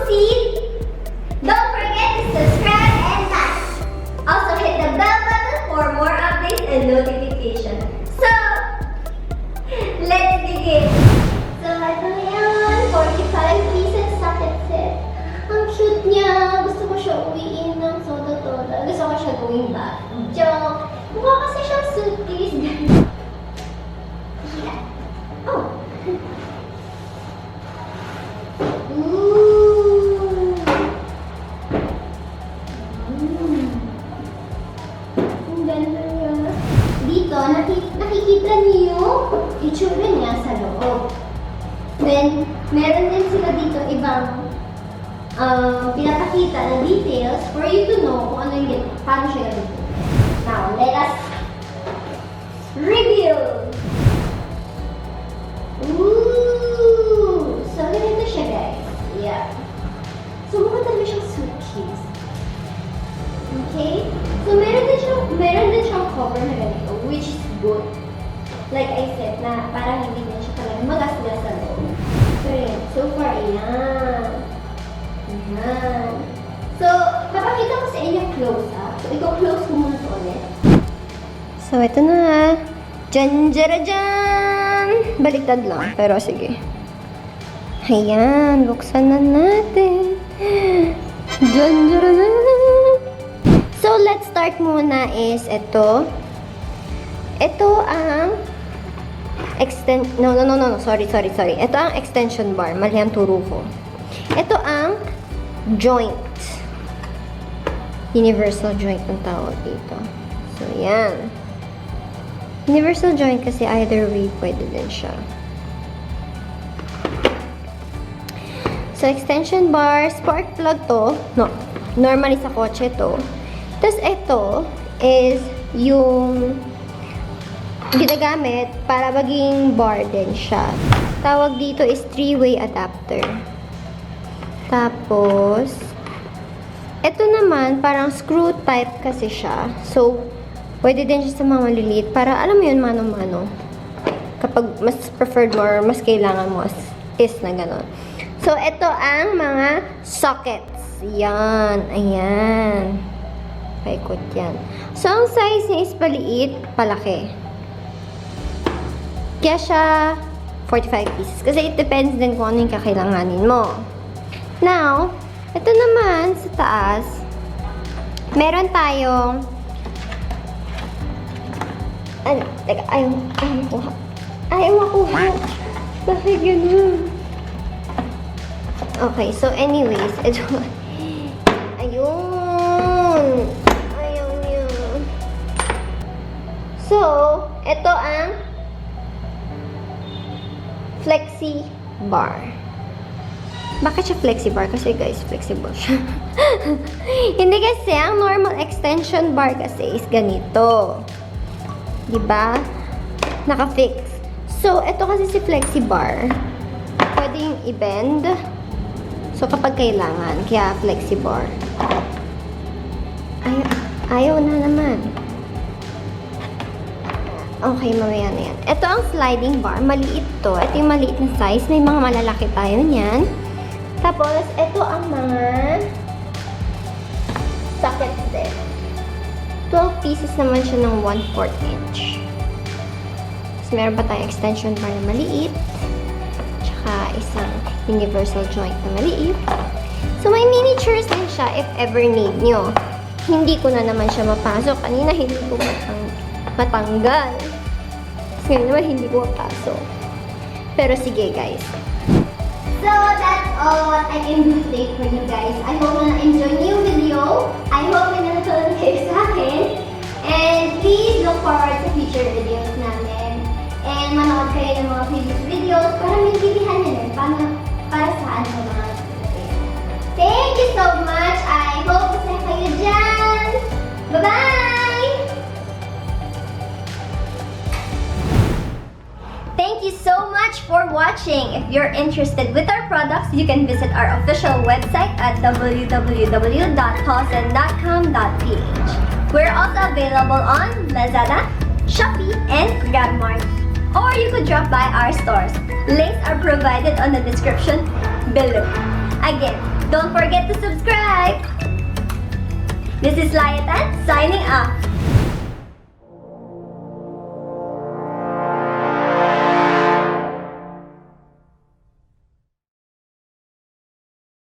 proceed, don't forget to subscribe and like. Also hit the bell button for more updates and notifications. So, let's begin. So, ito na yan. 45 pieces socket set. Ang cute niya. Gusto ko siya uwiin ng soda toda. Gusto ko siya gawing bag. Joke. Mukha kasi siyang suitcase. Yeah. Oh. Ooh. Ang ganda niya. Dito, nakikita niyo itsura niya sa loob. Then, meron din sila dito ibang pinapakita na details for you to know kung ano yung paano siya gamitin. Now, let us reveal! Ooh! So, ganito siya, guys. Yeah. So, mukha talaga siyang suitcase. Okay? So, meron din siyang cover na ganito, which is good. Like I said, na parang hindi na siya talaga magasgas sa loob. So, yan. So far, ayan. Ayan. So, papakita ko sa inyo close-up. So, ikaw close ko muna ito ulit. So, ito na. Jan! Baliktad lang, pero sige. Ayan, buksan na natin. Jan! So, let's start muna is ito. Ito ang sorry. Ito ang extension bar. Mali ang turo ko. Ito ang joint. Universal joint ang tawag dito. So, yan. Universal joint kasi either way pwede din siya. So, extension bar, spark plug to. No, normally sa kotse to. Tapos, ito is yung ginagamit para maging bar din siya. Tawag dito is 3-way adapter. Tapos, ito naman, parang screw type kasi siya. So, pwede din siya sa mga maliliit para, alam mo yun, mano-mano. Kapag mas preferred mo or mas kailangan mo is na gano'n. So, ito ang mga sockets. Yan. Ayan. Paikot yan. So, ang size niya is paliit, palaki. Kaya siya 45 pieces. Kasi it depends din kung ano yung kakailanganin mo. Now, ito naman sa taas, meron tayong teka, ayaw makuha. Bakit ganun? Okay, so anyways, ito, ayun. Ayaw niya. So, ito ang flexi bar. Bakit siya flexi bar? Kasi guys, flexible siya. Hindi kasi, ang normal extension bar kasi is ganito. Diba? Naka-fix. So, ito kasi si flexi bar. Pwedeng i-bend. So, kapag kailangan. Kaya flexi bar. Ayaw na naman. Okay, mamaya na yan. Ito ang sliding bar. Maliit to. Ito yung maliit na size. May mga malalaki tayo niyan. Tapos, ito ang mga sockets din. 12 pieces naman siya ng 1/4 inch. Tapos, meron pa tayong extension bar na maliit. Tsaka, isang universal joint na maliit. So, may miniatures din siya if ever need nyo. Hindi ko na naman siya mapasok. Kanina, hindi ko matanggal. Kasi ngayon naman, hindi ko mapasok. Pero, sige, guys. So, that's all what I can do today for you guys. I hope na na-enjoy niyo yung video. I hope na natutunan kayo sa akin. And please look forward sa future videos namin. And manood kayo ng mga previous videos para maintindihan nyo din para saan sa mga video. Thank you so much. I hope masaya kayo dyan. Bye-bye! Thank you so much for watching. If you're interested with our products, you can visit our official website at www.TOLSEN.com.ph. We're also available on Lazada, Shopee, and GRABMART. Or you could drop by our stores. Links are provided on the description below. Again, Don't forget to subscribe! This is Layatan signing off.